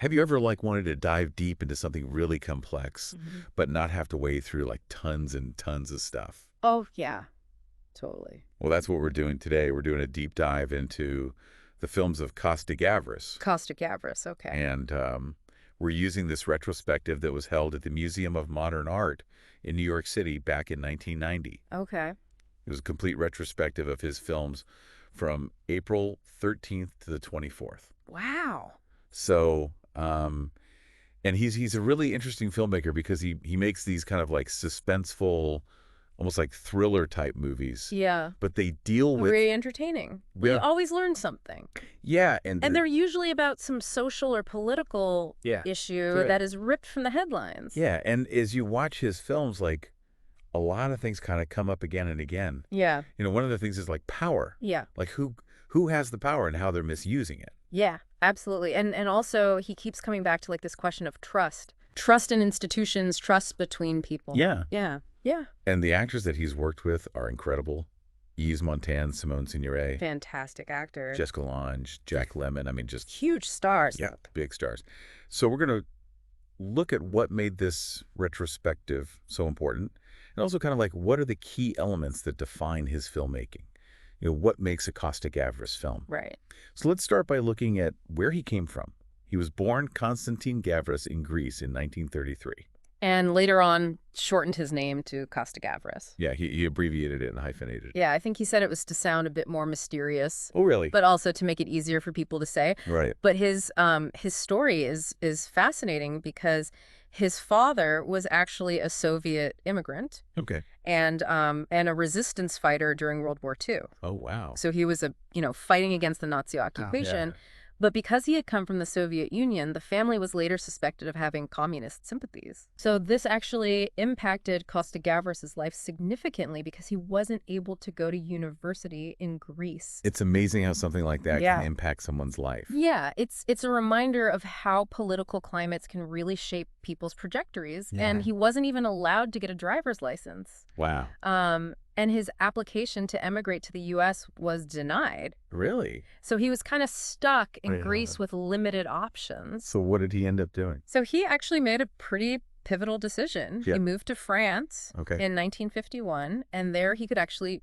Have you ever like wanted to dive deep into something really complex, but not have to wade through like tons and tons of stuff? Oh, yeah, totally. Well, that's what we're doing today. We're doing a deep dive into the films of Costa-Gavras. Costa-Gavras, okay. And we're using this retrospective that was held at the Museum of Modern Art in New York City back in 1990. Okay. It was a complete retrospective of his films from April 13th to the 24th. Wow. So, and he's a really interesting filmmaker because he makes these kind of like suspenseful, almost like thriller type movies. Yeah. But they deal with Very entertaining. You yeah, always learn something. yeah, And they're usually about some social or political yeah, issue right. that is ripped from the headlines. Yeah, and as you watch his films, like a lot of things kind of come up again and again. Yeah. You know, one of the things is like power. Yeah. Like who has the power and how they're misusing it. Yeah, absolutely. And also he keeps coming back to like this question of trust. Trust in institutions, trust between people. Yeah. Yeah. Yeah. And the actors that he's worked with are incredible. Yves Montand, Simone Signoret, Fantastic actor. Jessica Lange, Jack Lemmon. I mean, just Huge stars. yeah, big stars. So we're going to look at what made this retrospective so important, and also kind of like what are the key elements that define his filmmaking. You know, what makes a Costa-Gavras film? Right. So let's start by looking at where he came from. He was born Constantine Gavras in Greece in 1933. And later on shortened his name to Costa-Gavras. Yeah, he abbreviated it and hyphenated it. Yeah, I think he said it was to sound a bit more mysterious, Oh, really? but also to make it easier for people to say. Right. But his story is fascinating because his father was actually a Soviet immigrant Okay. and a resistance fighter during World War II. Oh, wow. So he was fighting against the Nazi occupation. Yeah. But because he had come from the Soviet Union, the family was later suspected of having communist sympathies. So this actually impacted Costa-Gavras' life significantly because he wasn't able to go to university in Greece. It's amazing how something like that Yeah. can impact someone's life. Yeah, it's a reminder of how political climates can really shape people's trajectories. Yeah. And he wasn't even allowed to get a driver's license. Wow. And his application to emigrate to the U.S. was denied. Really? So he was kind of stuck in Yeah. Greece with limited options. So what did he end up doing? So he actually made a pretty pivotal decision. Yeah. He moved to France Okay. in 1951, and there he could actually,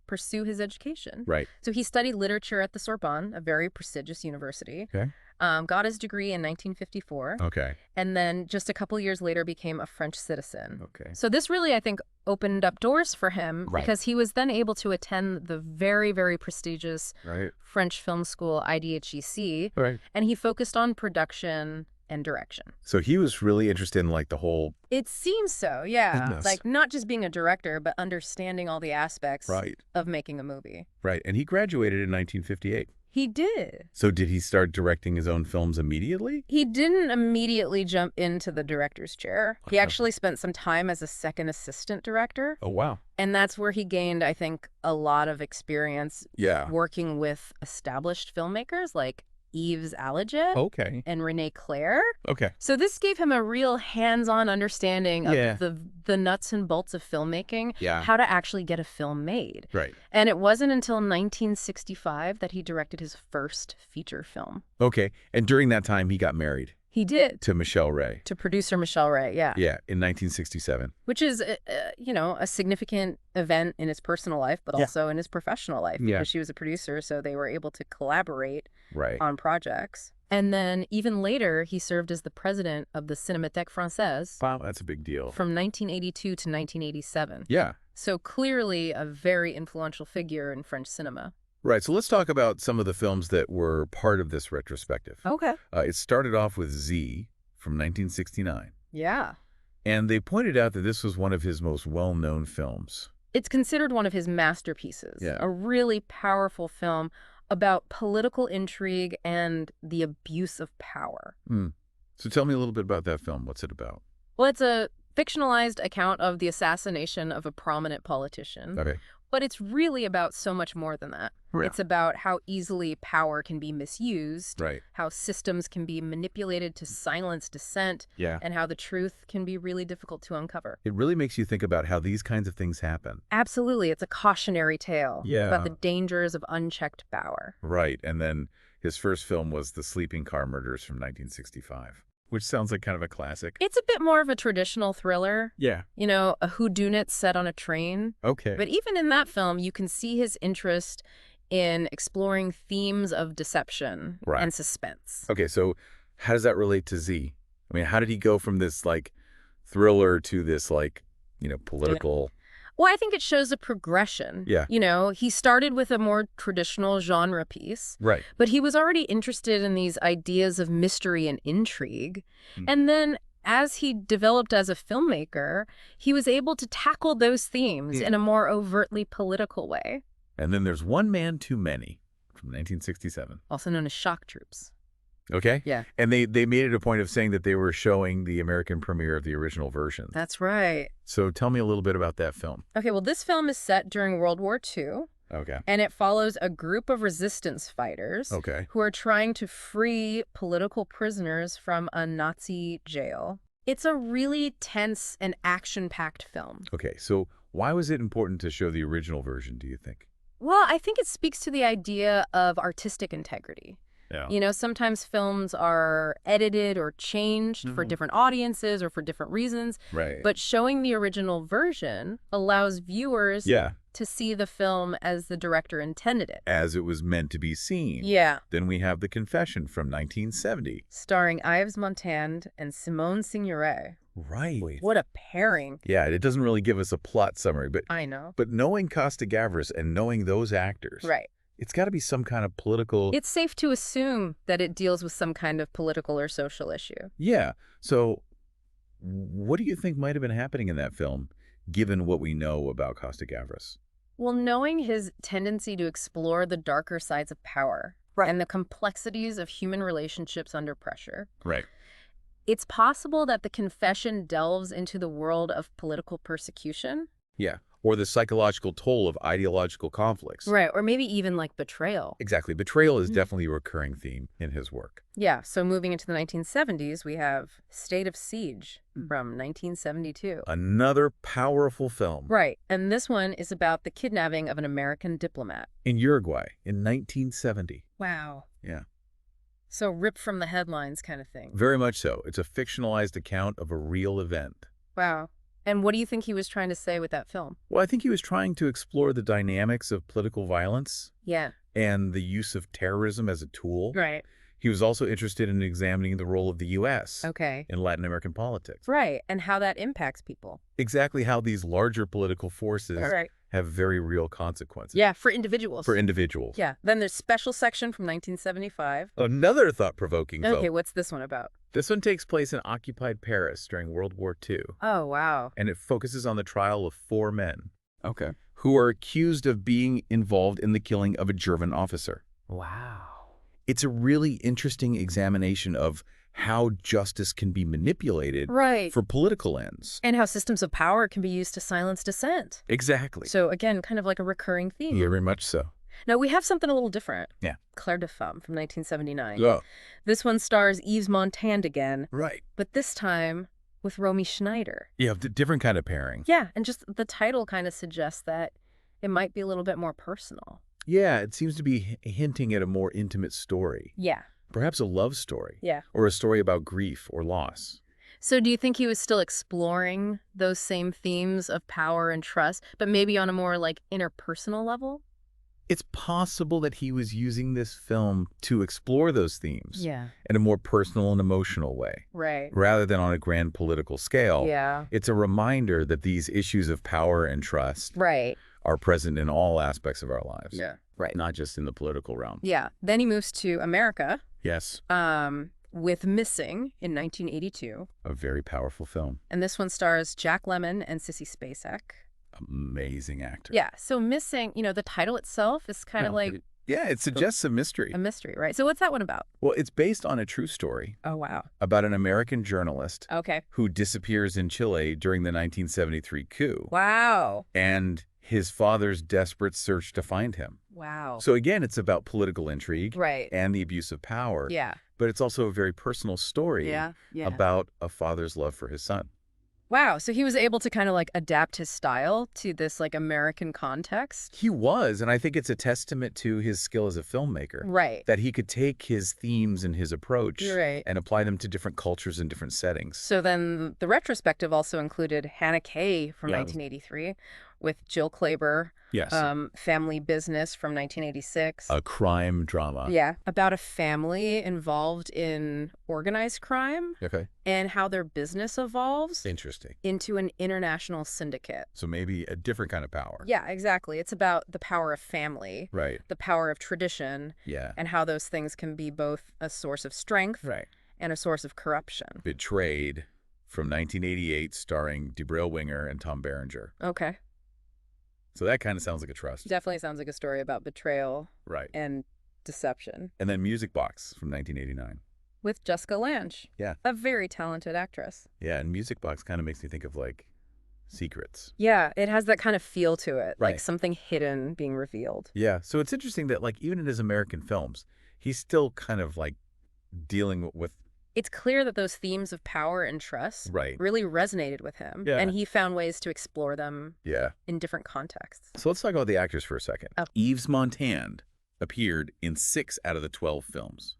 pursue his education. Right. So he studied literature at the Sorbonne, a very prestigious university. Okay. Got his degree in 1954, Okay. and then just a couple years later became a French citizen. Okay. So this really, I think, opened up doors for him Right. because he was then able to attend the very, very prestigious Right. French film school, IDHEC, Right. and he focused on production and direction. So he was really interested in like the whole It seems so, yeah. Goodness. Like not just being a director, but understanding all the aspects right. of making a movie. Right. And he graduated in 1958. He did. So did he start directing his own films immediately? He didn't immediately jump into the director's chair. He Okay. actually spent some time as a second assistant director. Oh, wow. And that's where he gained, I think, a lot of experience Yeah. working with established filmmakers like Yves Allégette Okay. and René Clair. Okay. So this gave him a real hands-on understanding of Yeah. the nuts and bolts of filmmaking, Yeah. how to actually get a film made. Right. And it wasn't until 1965 that he directed his first feature film. Okay. And during that time, he got married He did. to Michelle Ray. To producer Michelle Ray, yeah. Yeah, in 1967. Which is, a significant event in his personal life, but Yeah. also in his professional life. Yeah. Because she was a producer, so they were able to collaborate Right. on projects. And then even later, he served as the president of the Cinémathèque Française Wow, that's a big deal. from 1982 to 1987. Yeah. So clearly a very influential figure in French cinema. Right. So let's talk about some of the films that were part of this retrospective. Okay. It started off with Z from 1969. Yeah. And they pointed out that this was one of his most well-known films. It's considered one of his masterpieces. Yeah. A really powerful film about political intrigue and the abuse of power. So tell me a little bit about that film. What's it about? Well, it's a fictionalized account of the assassination of a prominent politician. Okay. But it's really about so much more than that. Yeah. It's about how easily power can be misused, Right. how systems can be manipulated to silence dissent, Yeah. and how the truth can be really difficult to uncover. It really makes you think about how these kinds of things happen. Absolutely. It's a cautionary tale Yeah. about the dangers of unchecked power. Right. And then His first film was The Sleeping Car Murders from 1965, which sounds like kind of a classic. It's a bit more of a traditional thriller. Yeah. You know, a whodunit set on a train. Okay. But even in that film, you can see his interest in exploring themes of deception Right. and suspense. Okay, so how does that relate to Z? I mean, how did he go from this, like, thriller to this, like, political... Well, I think it shows a progression. Yeah. You know, he started with a more traditional genre piece, Right. but he was already interested in these ideas of mystery and intrigue. Hmm. And then as he developed as a filmmaker, he was able to tackle those themes in a more overtly political way. And then there's One Man Too Many from 1967. Also known as shock troops. Okay? Yeah. And they made it a point of saying that they were showing the American premiere of the original version. That's right. So tell me a little bit about that film. Okay, well, this film is set during World War II, Okay. and it follows a group of resistance fighters Okay. who are trying to free political prisoners from a Nazi jail. It's a really tense and action-packed film. Okay, so why was it important to show the original version, do you think? Well, I think it speaks to the idea of artistic integrity. Yeah. You know, sometimes films are edited or changed for different audiences or for different reasons. Right. But showing the original version allows viewers to see the film as the director intended it. As it was meant to be seen. Yeah. Then we have The Confession from 1970. Starring Yves Montand and Simone Signoret. Right. What a pairing. Yeah, it doesn't really give us a plot summary, but I know. knowing Costa-Gavras and knowing those actors, Right. it's got to be some kind of political... It's safe to assume that it deals with some kind of political or social issue. Yeah. So what do you think might have been happening in that film, given what we know about Costa-Gavras? Well, knowing his tendency to explore the darker sides of power and the complexities of human relationships under pressure, Right. it's possible that The Confession delves into the world of political persecution. Yeah. Or the psychological toll of ideological conflicts. Right, or maybe even like betrayal. Exactly. Betrayal is definitely a recurring theme in his work. Yeah, so moving into the 1970s, we have State of Siege from 1972. Another powerful film. Right, and this one is about the kidnapping of an American diplomat. In Uruguay in 1970. Wow. Yeah. So ripped from the headlines kind of thing. Very much so. It's a fictionalized account of a real event. Wow. And what do you think he was trying to say with that film? Well, I think he was trying to explore the dynamics of political violence Yeah. and the use of terrorism as a tool. Right. He was also interested in examining the role of the U.S. Okay. in Latin American politics. Right, and how that impacts people. Exactly how these larger political forces have very real consequences. Yeah, for individuals. For individuals. Yeah. Then there's Special Section from 1975. Another thought-provoking film. Okay, what's this one about? This one takes place in occupied Paris during World War II. Oh, wow. And it focuses on the trial of 4 men. Okay. Who are accused of being involved in the killing of a German officer. Wow. It's a really interesting examination of how justice can be manipulated for political ends. And how systems of power can be used to silence dissent. Exactly. So again, kind of like a recurring theme. Very much so. Now, we have something a little different. Yeah. Claire de Femme from 1979. Oh. This one stars Yves Montand again. Right. But this time with Romy Schneider. Yeah, different kind of pairing. Yeah, and just the title kind of suggests that it might be a little bit more personal. Yeah, it seems to be hinting at a more intimate story. Yeah. Perhaps a love story. Yeah. Or a story about grief or loss. So do you think he was still exploring those same themes of power and trust, but maybe on a more like interpersonal level? It's possible that he was using this film to explore those themes Yeah. in a more personal and emotional way. Right. Rather than on a grand political scale. Yeah. It's a reminder that these issues of power and trust are present in all aspects of our lives. Yeah. Right. Not just in the political realm. Yeah. Then he moves to America. Yes. With Missing in 1982. A very powerful film. And this one stars Jack Lemmon and Sissy Spacek. Amazing actor. Yeah. So Missing, you know, the title itself is kind of like... Yeah, it suggests a mystery. A mystery, right? So what's that one about? Well, it's based on a true story. Oh, wow. About an American journalist who disappears in Chile during the 1973 coup. Wow. And his father's desperate search to find him. Wow. So again, it's about political intrigue Right. and the abuse of power. Yeah. But it's also a very personal story about a father's love for his son. Wow, so he was able to kind of like adapt his style to this like American context? He was, and I think it's a testament to his skill as a filmmaker Right. that he could take his themes and his You're approach right. and apply them to different cultures and different settings. So then the retrospective also included Hannah Kay from Yeah. 1983 with Jill Clayburgh, Yes. Family Business from 1986. A crime drama. Yeah, about a family involved in organized crime Okay. and how their business evolves Interesting. into an international syndicate. So maybe a different kind of power. Yeah, exactly. It's about the power of family, Right. the power of tradition, Yeah. and how those things can be both a source of strength Right. and a source of corruption. Betrayed from 1988, starring DeBril Winger and Tom Berenger. Okay. So that kind of sounds like a trust. Definitely sounds like a story about betrayal Right. and deception. And then Music Box from 1989. With Jessica Lange. Yeah. A very talented actress. Yeah, and Music Box kind of makes me think of like Secrets. Yeah, it has that kind of feel to it, like Right. something hidden being revealed. Yeah, so it's interesting that like even in his American films, he's still kind of like dealing with It's clear that those themes of power and trust right. really resonated with him, Yeah. and he found ways to explore them Yeah. in different contexts. So let's talk about the actors for a second. Oh. Yves Montand appeared in 6 out of the 12 films.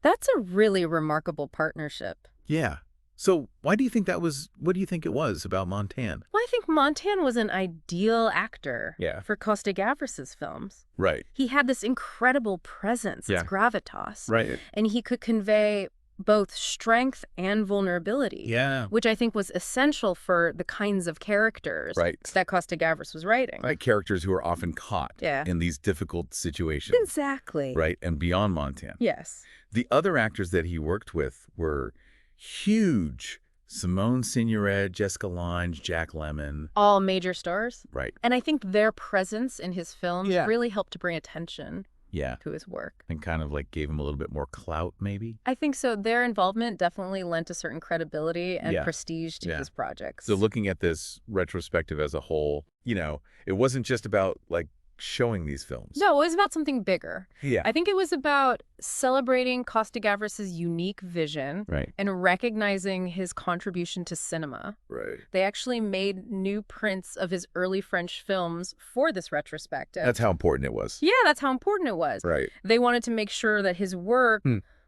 That's a really remarkable partnership. Yeah. So why do you think that was, what do you think it was about Montand? Well, I think Montand was an ideal actor Yeah. for Costa-Gavras' films. Right. He had this incredible presence, Yeah. this gravitas, Right. and he could convey both strength and vulnerability, Yeah. which I think was essential for the kinds of characters Right. that Costa-Gavras was writing. Right. Characters who are often caught Yeah. in these difficult situations. Exactly. Right. And beyond Montand. Yes. The other actors that he worked with were huge. Simone Signoret, Jessica Lange, Jack Lemmon. All major stars. Right. And I think their presence in his films Yeah. really helped to bring attention Yeah. to his work. And kind of like gave him a little bit more clout, maybe. I think so. Their involvement definitely lent a certain credibility and Yeah. prestige to Yeah. his projects. So looking at this retrospective as a whole, you know, it wasn't just about like showing these films. No, it was about something bigger. Yeah. I think it was about celebrating Costa-Gavras' unique vision Right. and recognizing his contribution to cinema. Right. They actually made new prints of his early French films for this retrospective. That's how important it was. Yeah, that's how important it was. Right. They wanted to make sure that his work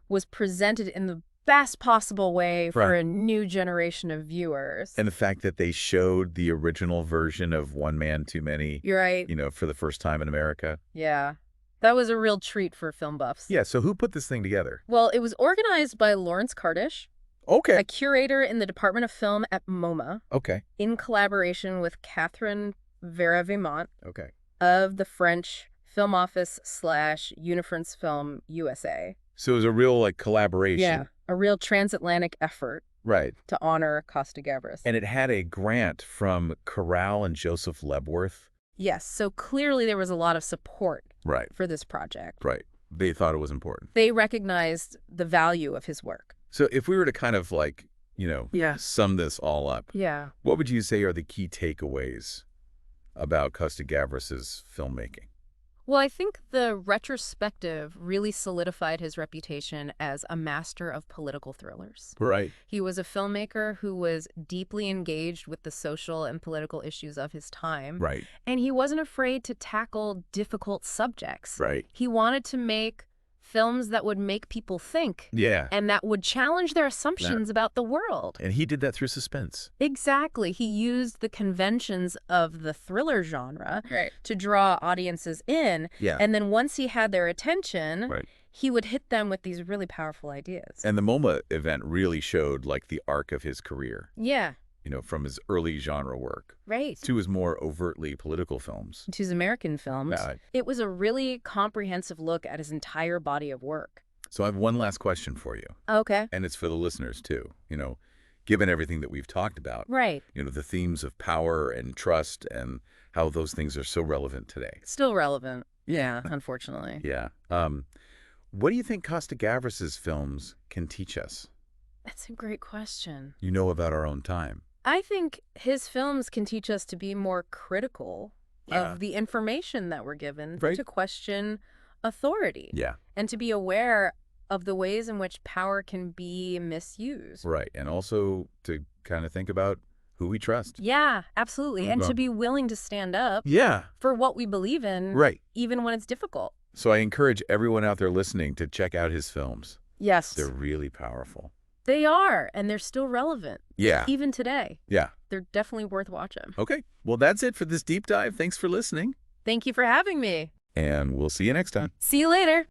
was presented in the best possible way for Right. a new generation of viewers. And the fact that they showed the original version of One Man Too Many, You're right. you know, for the first time in America. Yeah. That was a real treat for film buffs. Yeah. So who put this thing together? Well, it was organized by Lawrence Kardish, Okay. a curator in the Department of Film at MoMA, Okay. in collaboration with Catherine Vera-Vimont Okay. of the French Film Office / Unifrance Film USA. So it was a real like collaboration. Yeah, a real transatlantic effort Right. to honor Costa-Gavras. And it had a grant from Corral and Joseph Lebworth. Yes, so clearly there was a lot of support Right. for this project. Right. They thought it was important. They recognized the value of his work. So if we were to kind of like, you know, Yeah. sum this all up, Yeah. what would you say are the key takeaways about Costa-Gavras' filmmaking? Well, I think the retrospective really solidified his reputation as a master of political thrillers. Right. He was a filmmaker who was deeply engaged with the social and political issues of his time. Right. And he wasn't afraid to tackle difficult subjects. Right. He wanted to make films that would make people think Yeah. and that would challenge their assumptions about the world. And he did that through suspense. Exactly. He used the conventions of the thriller genre Right. to draw audiences in. Yeah. And then once he had their attention, Right. he would hit them with these really powerful ideas. And the MoMA event really showed like the arc of his career, Yeah, you know, from his early genre work right. to his more overtly political films. To his American films. Yeah. It was a really comprehensive look at his entire body of work. So I have one last question for you, Okay. and it's for the listeners too. You know, given everything that we've talked about, Right. you know, the themes of power and trust and how those things are so relevant today. Still relevant. Yeah, unfortunately. Yeah. What do you think Costa-Gavras' films can teach us, That's a great question. you know, about our own time? I think his films can teach us to be more critical Yeah. of the information that we're given, Right. to question authority, Yeah. and to be aware of the ways in which power can be misused. Right. And also to kind of think about who we trust. Yeah, absolutely. And Okay. to be willing to stand up Yeah, for what we believe in, right. even when it's difficult. So I encourage everyone out there listening to check out his films. Yes, They're really powerful. they are, and they're still relevant. Yeah. Even today. Yeah. They're definitely worth watching. Okay. Well, that's it for this deep dive. Thanks for listening. Thank you for having me. And we'll see you next time. See you later.